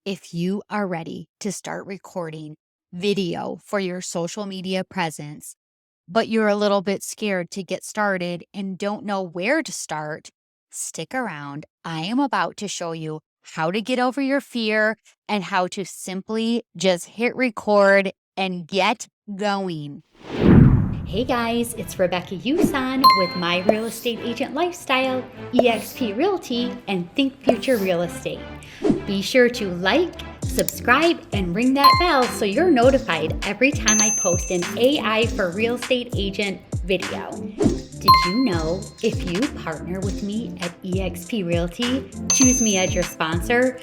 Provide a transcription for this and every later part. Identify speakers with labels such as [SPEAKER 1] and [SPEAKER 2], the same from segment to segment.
[SPEAKER 1] If you are ready to start recording video for your social media presence, but you're a little bit scared to get started and don't know where to start, stick around. I am about to show you how to get over your fear and how to simply just hit record and get going. Hey guys, it's Rebecca Yusan with My Real Estate Agent Lifestyle, eXp Realty, and Think Future Real Estate. Be sure to like, subscribe, and ring that bell so you're notified every time I post an AI for Real Estate Agent video. Did you know if you partner with me at eXp Realty, choose me as your sponsor,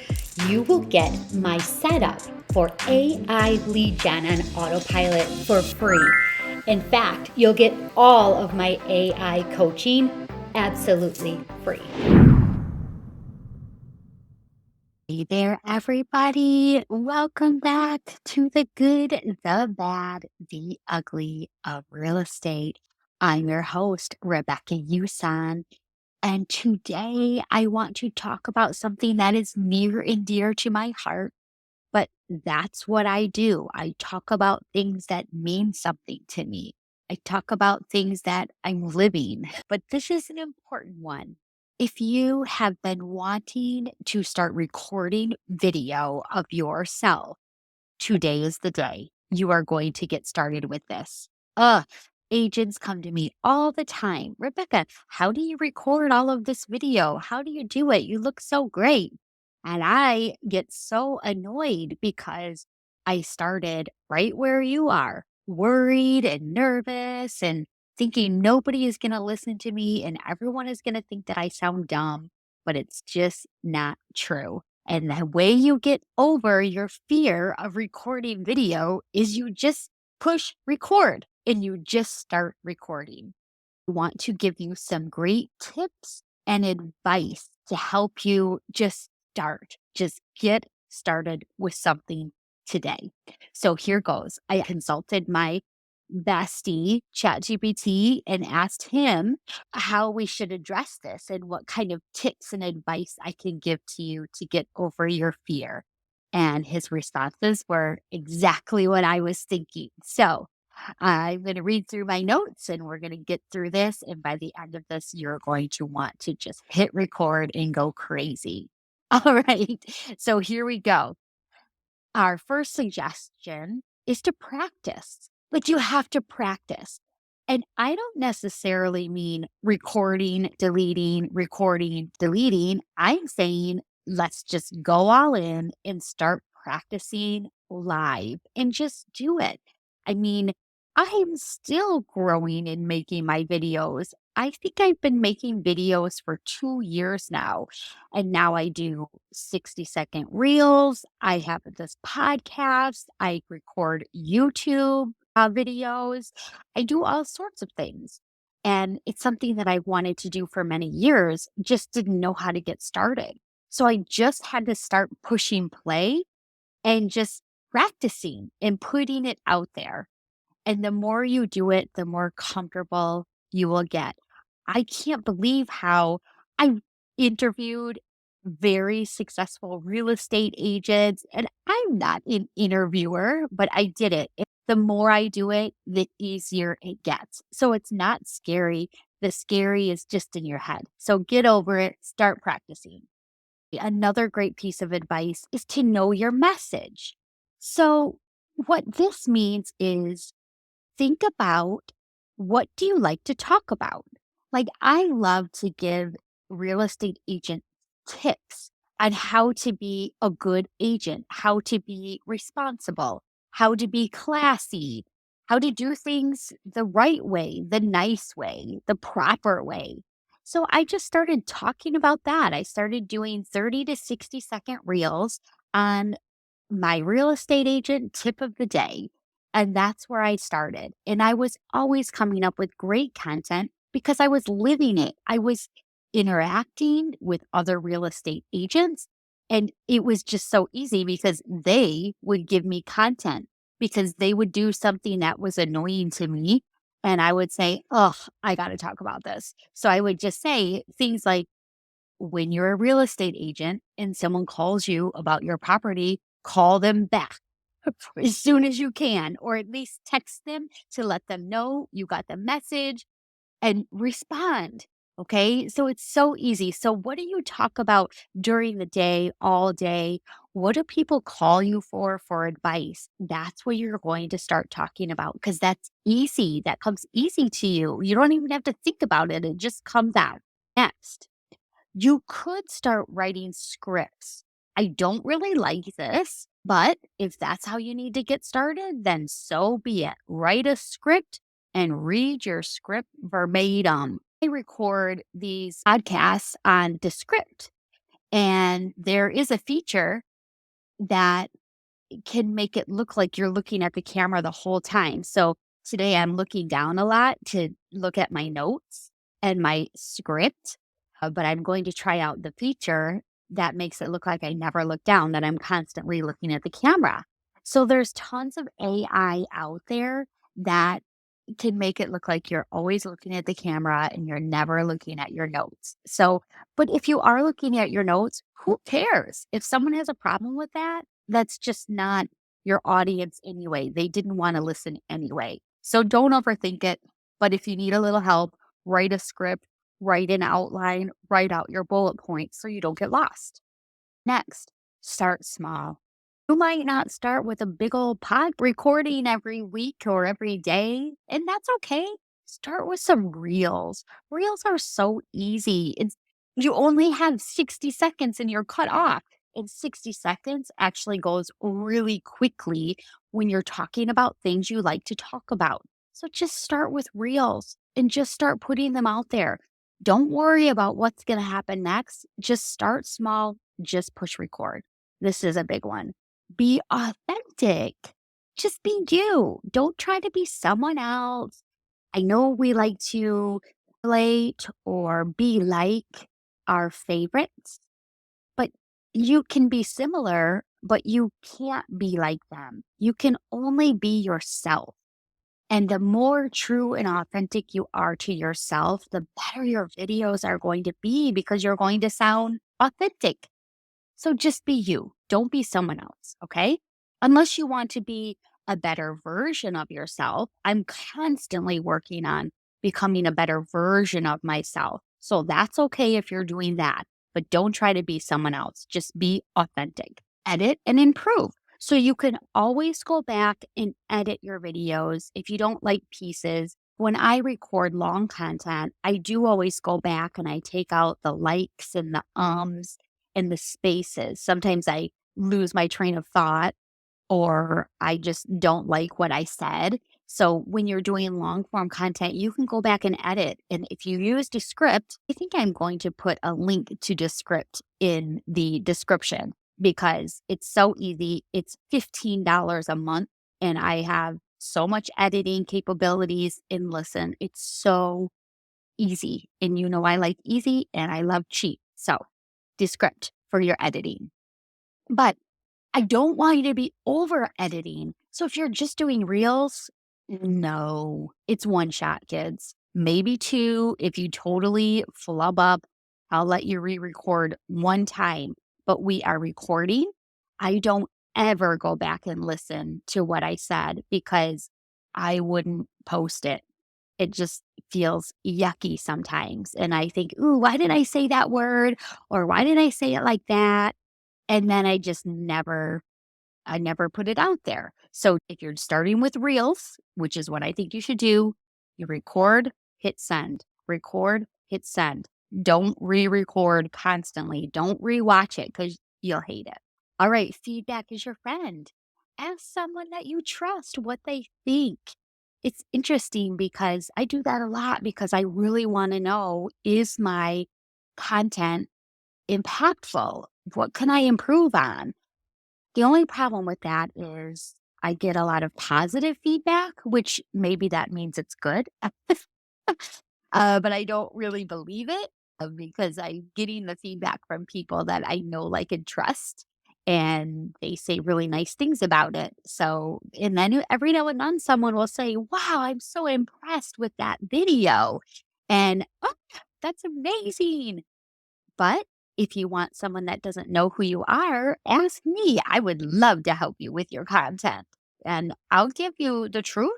[SPEAKER 1] you will get my setup for AI lead gen on autopilot for free. In fact, you'll get all of my AI coaching absolutely free. Hey there, everybody. Welcome back to the good, the bad, the ugly of real estate. I'm your host, Rebecca Yusan. And today I want to talk about something that is near and dear to my heart. But that's what I do. I talk about things that mean something to me. I talk about things that I'm living. But this is an important one. If you have been wanting to start recording video of yourself, today is the day you are going to get started with this. Agents come to me all the time. Rebecca, how do you record all of this video? How do you do it? You look so great. And I get so annoyed because I started right where you are, worried and nervous and thinking nobody is going to listen to me and everyone is going to think that I sound dumb, but it's just not true. And the way you get over your fear of recording video is you just push record and you just start recording. I want to give you some great tips and advice to help you just get started with something today. So here goes. I consulted my bestie, ChatGPT, and asked him how we should address this and what kind of tips and advice I can give to you to get over your fear. And his responses were exactly what I was thinking. So I'm going to read through my notes and we're going to get through this. And by the end of this, you're going to want to just hit record and go crazy. All right. So here we go. Our first suggestion is to practice. Like you have to practice. And I don't necessarily mean recording, deleting. I'm saying let's just go all in and start practicing live and just do it. I mean, I'm still growing and making my videos. I think I've been making videos for 2 years now. And now I do 60-second reels. I have this podcast. I record YouTube videos. I do all sorts of things. And it's something that I wanted to do for many years, just didn't know how to get started. So I just had to start pushing play and just practicing and putting it out there. And the more you do it, the more comfortable you will get. I can't believe how I interviewed very successful real estate agents, and I'm not an interviewer, but I did it. The more I do it, the easier it gets. So it's not scary. The scary is just in your head. So get over it, start practicing. Another great piece of advice is to know your message. So what this means is think about what do you like to talk about? Like I love to give real estate agent tips on how to be a good agent, how to be responsible, how to be classy, how to do things the right way, the nice way, the proper way. So I just started talking about that. I started doing 30 to 60-second reels on my real estate agent tip of the day. And that's where I started. And I was always coming up with great content because I was living it. I was interacting with other real estate agents. And it was just so easy because they would give me content because they would do something that was annoying to me. And I would say, oh, I got to talk about this. So I would just say things like, when you're a real estate agent and someone calls you about your property, call them back as soon as you can, or at least text them to let them know you got the message and respond. Okay. So it's so easy. So, what do you talk about during the day, all day? What do people call you for advice? That's what you're going to start talking about because that's easy. That comes easy to you. You don't even have to think about it, it just comes out. Next, you could start writing scripts. I don't really like this, but if that's how you need to get started, then so be it. Write a script and read your script verbatim. I record these podcasts on the script, and there is a feature that can make it look like you're looking at the camera the whole time. So today I'm looking down a lot to look at my notes and my script, but I'm going to try out the feature that makes it look like I never look down, that I'm constantly looking at the camera. So there's tons of AI out there that can make it look like you're always looking at the camera and you're never looking at your notes. So, but if you are looking at your notes, who cares? If someone has a problem with that, that's just not your audience anyway. They didn't want to listen anyway. So don't overthink it. But if you need a little help, write a script, write an outline, write out your bullet points so you don't get lost. Next, start small. You might not start with a big old pod recording every week or every day, and that's okay. Start with some reels. Reels are so easy. You only have 60 seconds and you're cut off. And 60 seconds actually goes really quickly when you're talking about things you like to talk about. So just start with reels and just start putting them out there. Don't worry about what's going to happen next. Just start small, just push record. This is a big one. Be authentic. Just be you. Don't try to be someone else. I know we like to relate or be like our favorites, but you can be similar, but you can't be like them. You can only be yourself. And the more true and authentic you are to yourself, the better your videos are going to be because you're going to sound authentic. So just be you. Don't be someone else. Okay. Unless you want to be a better version of yourself. I'm constantly working on becoming a better version of myself. So that's okay if you're doing that, but don't try to be someone else. Just be authentic. Edit and improve. So you can always go back and edit your videos if you don't like pieces. When I record long content, I do always go back and I take out the likes and the ums and the spaces. Sometimes I lose my train of thought or I just don't like what I said. So when you're doing long form content, you can go back and edit. And if you use Descript, I think I'm going to put a link to Descript in the description because it's so easy. It's $15 a month and I have so much editing capabilities. And listen, it's so easy. And you know, I like easy and I love cheap. So Descript for your editing. But I don't want you to be over editing. So if you're just doing reels, no, it's one shot, kids. Maybe two. If you totally flub up, I'll let you re record one time. But we are recording. I don't ever go back and listen to what I said because I wouldn't post it. It just feels yucky sometimes. And I think, ooh, why did I say that word? Or why did I say it like that? And then I never put it out there. So if you're starting with reels, which is what I think you should do, you record, hit send, record, hit send. Don't re-record constantly. Don't rewatch it because you'll hate it. All right, feedback is your friend. Ask someone that you trust what they think. It's interesting because I do that a lot because I really want to know, is my content impactful? What can I improve on? The only problem with that is I get a lot of positive feedback, which maybe that means it's good. But I don't really believe it because I'm getting the feedback from people that I know, like, and trust. And they say really nice things about it. So, and then every now and then someone will say, wow, I'm so impressed with that video. And oh, that's amazing. But if you want someone that doesn't know who you are, ask me. I would love to help you with your content and I'll give you the truth.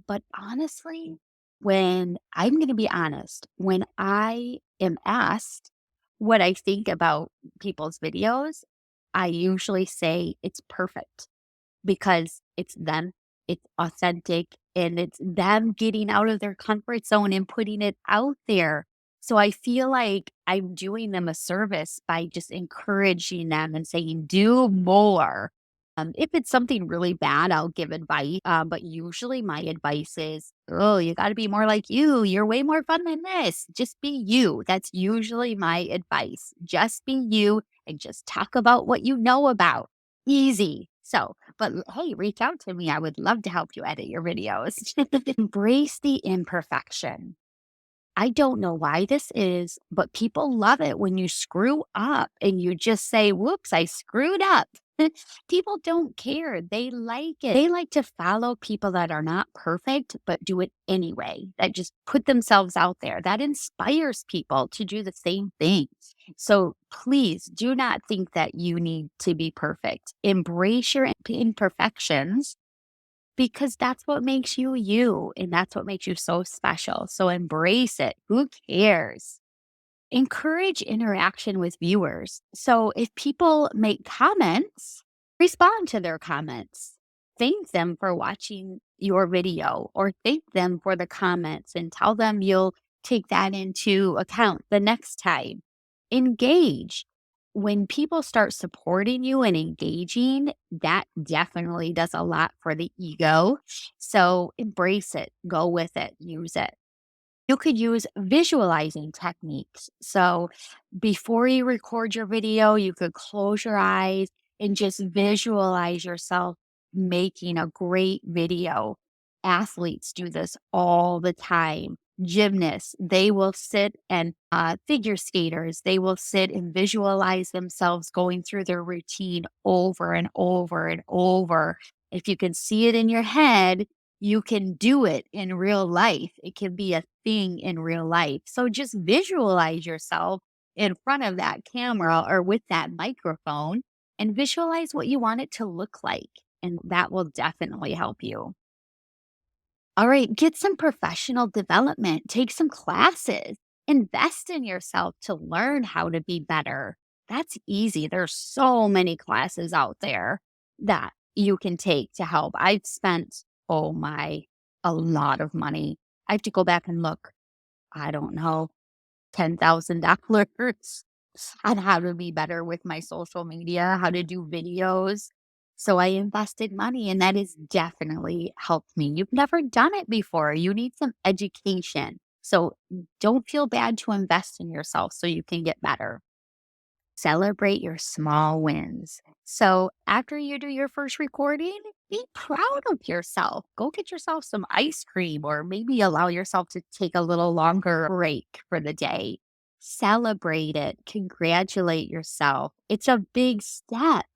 [SPEAKER 1] But honestly, when I'm going to be honest, when I am asked what I think about people's videos, I usually say it's perfect because it's them, it's authentic, and it's them getting out of their comfort zone and putting it out there. So I feel like I'm doing them a service by just encouraging them and saying, do more. If it's something really bad, I'll give advice. But usually my advice is, oh, you got to be more like you. You're way more fun than this. Just be you. That's usually my advice. Just be you and just talk about what you know about. Easy. So, but hey, reach out to me. I would love to help you edit your videos. Embrace the imperfection. I don't know why this is, but people love it when you screw up and you just say, whoops, I screwed up. People don't care. They like it. They like to follow people that are not perfect, but do it anyway, that just put themselves out there. That inspires people to do the same thing. So please do not think that you need to be perfect. Embrace your imperfections because that's what makes you you, and that's what makes you so special. So embrace it. Who cares? Encourage interaction with viewers. So if people make comments, respond to their comments. Thank them for watching your video or thank them for the comments and tell them you'll take that into account the next time. Engage. When people start supporting you and engaging, that definitely does a lot for the ego. So embrace it, go with it, use it. You could use visualizing techniques. So before you record your video, you could close your eyes and just visualize yourself making a great video. Athletes do this all the time. Gymnasts, they will sit and figure skaters, they will sit and visualize themselves going through their routine over and over and over. If you can see it in your head, you can do it in real life. It can be a thing in real life. So just visualize yourself in front of that camera or with that microphone and visualize what you want it to look like. And that will definitely help you. All right, get some professional development, take some classes, invest in yourself to learn how to be better. That's easy. There's so many classes out there that you can take to help. I've spent, oh my, a lot of money. I have to go back and look. I don't know, $10,000 on how to be better with my social media, how to do videos. So I invested money and that has definitely helped me. You've never done it before. You need some education. So don't feel bad to invest in yourself so you can get better. Celebrate your small wins. So after you do your first recording, be proud of yourself. Go get yourself some ice cream or maybe allow yourself to take a little longer break for the day. Celebrate it. Congratulate yourself. It's a big step.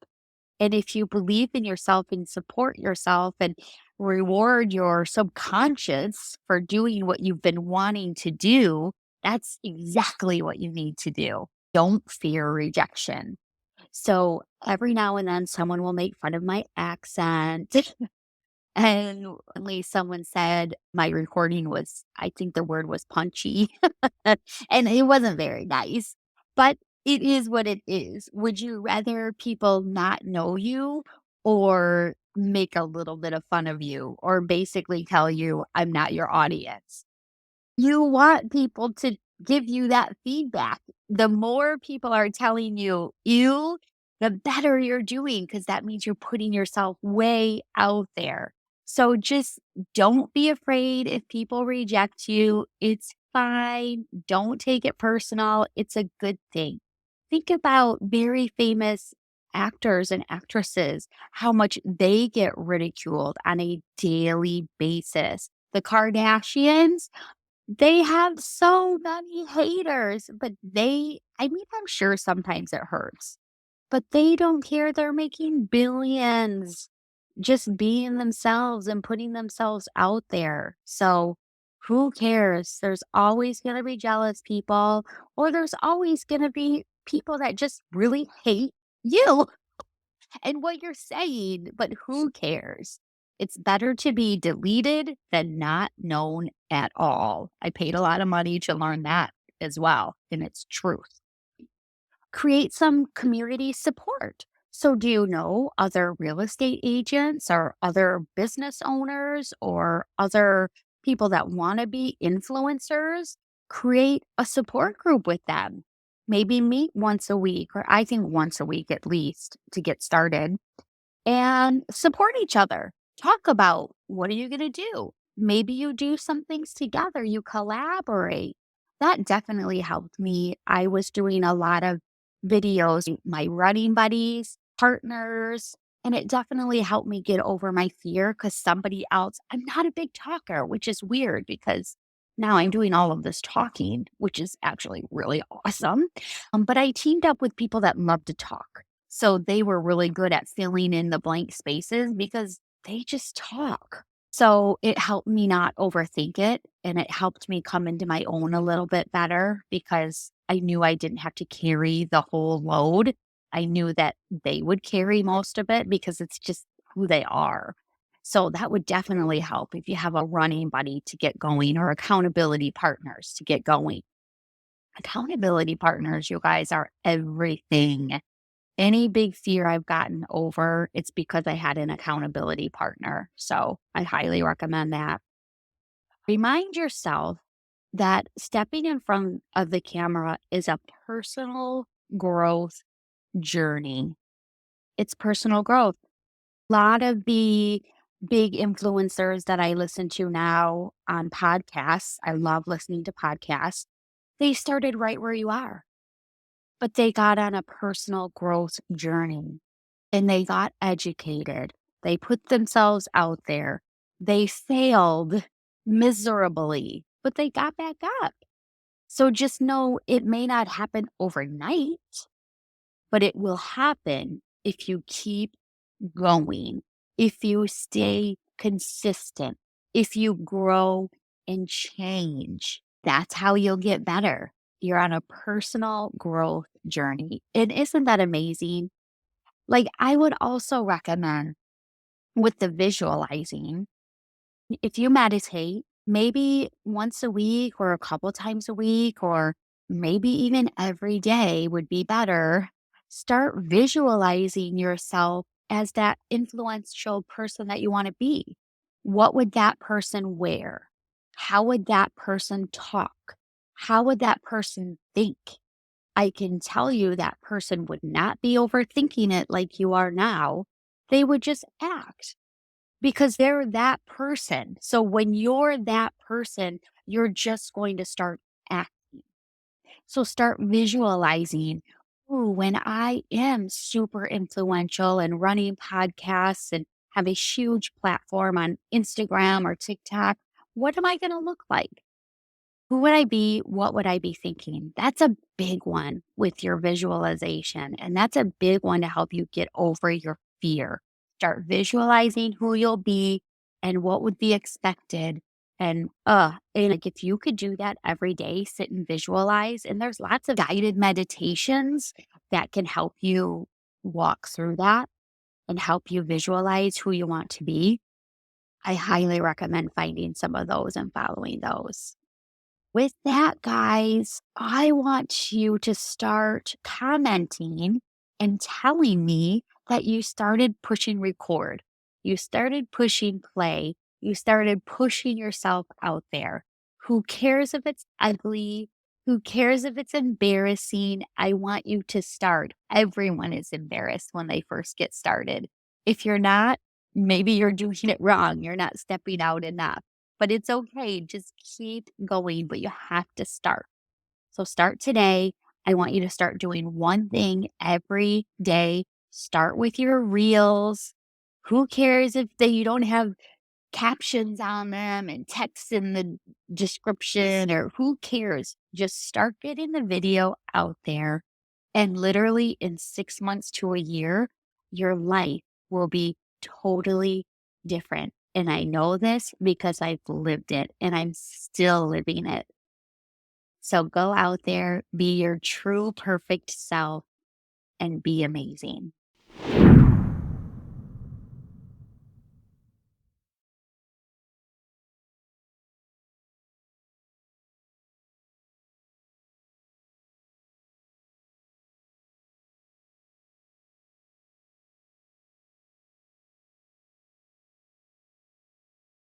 [SPEAKER 1] And if you believe in yourself and support yourself and reward your subconscious for doing what you've been wanting to do, that's exactly what you need to do. Don't fear rejection. So every now and then someone will make fun of my accent. And only someone said my recording was, I think the word was punchy. And it wasn't very nice, but it is what it is. Would you rather people not know you or make a little bit of fun of you or basically tell you I'm not your audience? You want people to give you that feedback. The more people are telling you, the better you're doing because that means you're putting yourself way out there. So just don't be afraid if people reject you. It's fine. Don't take it personal. It's a good thing. Think about very famous actors and actresses, how much they get ridiculed on a daily basis. The Kardashians, they have so many haters, but I mean, I'm sure sometimes it hurts, but they don't care. They're making billions just being themselves and putting themselves out there. So Who cares? There's always going to be jealous people, or there's always going to be people that just really hate you and what you're saying, but who cares? It's better to be deleted than not known at all. I paid a lot of money to learn that as well, and it's truth. Create some community support. So, do you know other real estate agents or other business owners or other people that want to be influencers? Create a support group with them. Maybe meet once a week, or I think once a week at least to get started and support each other. Talk about what are you going to do? Maybe you do some things together, you collaborate. That definitely helped me. I was doing a lot of videos, my running buddies, partners, and it definitely helped me get over my fear because somebody else, I'm not a big talker, which is weird because now I'm doing all of this talking, which is actually really awesome. But I teamed up with people that love to talk. So they were really good at filling in the blank spaces because they just talk. So it helped me not overthink it and it helped me come into my own a little bit better because I knew I didn't have to carry the whole load. I knew that they would carry most of it because it's just who they are. So that would definitely help if you have a running buddy to get going or accountability partners to get going. Accountability partners, you guys, are everything. Any big fear I've gotten over, it's because I had an accountability partner. So I highly recommend that. Remind yourself that stepping in front of the camera is a personal growth journey. It's personal growth. A lot of the big influencers that I listen to now on podcasts, I love listening to podcasts. They started right where you are, but they got on a personal growth journey and they got educated. They put themselves out there. They failed miserably, but they got back up. So just know it may not happen overnight, but it will happen if you keep going, if you stay consistent, if you grow and change. That's how you'll get better. You're on a personal growth journey. And isn't that amazing? Like, I would also recommend with the visualizing, if you meditate, maybe once a week or a couple times a week, or maybe even every day would be better. Start visualizing yourself as that influential person that you want to be. What would that person wear? How would that person talk? How would that person think? I can tell you that person would not be overthinking it like you are now. They would just act because they're that person. So when you're that person, you're just going to start acting. So start visualizing, ooh, when I am super influential and running podcasts and have a huge platform on Instagram or TikTok, what am I going to look like? Who would I be? What would I be thinking? That's a big one with your visualization. And that's a big one to help you get over your fear. Start visualizing who you'll be and what would be expected. And like if you could do that every day, sit and visualize. And there's lots of guided meditations that can help you walk through that and help you visualize who you want to be. I highly recommend finding some of those and following those. With that, guys, I want you to start commenting and telling me that you started pushing record. You started pushing play. You started pushing yourself out there. Who cares if it's ugly? Who cares if it's embarrassing? I want you to start. Everyone is embarrassed when they first get started. If you're not, maybe you're doing it wrong. You're not stepping out enough. But it's okay. Just keep going, but you have to start. So start today. I want you to start doing one thing every day. Start with your reels. Who cares if you don't have captions on them and text in the description, or who cares? Just start getting the video out there. And literally in 6 months to a year, your life will be totally different. And I know this because I've lived it and I'm still living it. So go out there, be your true perfect self and be amazing.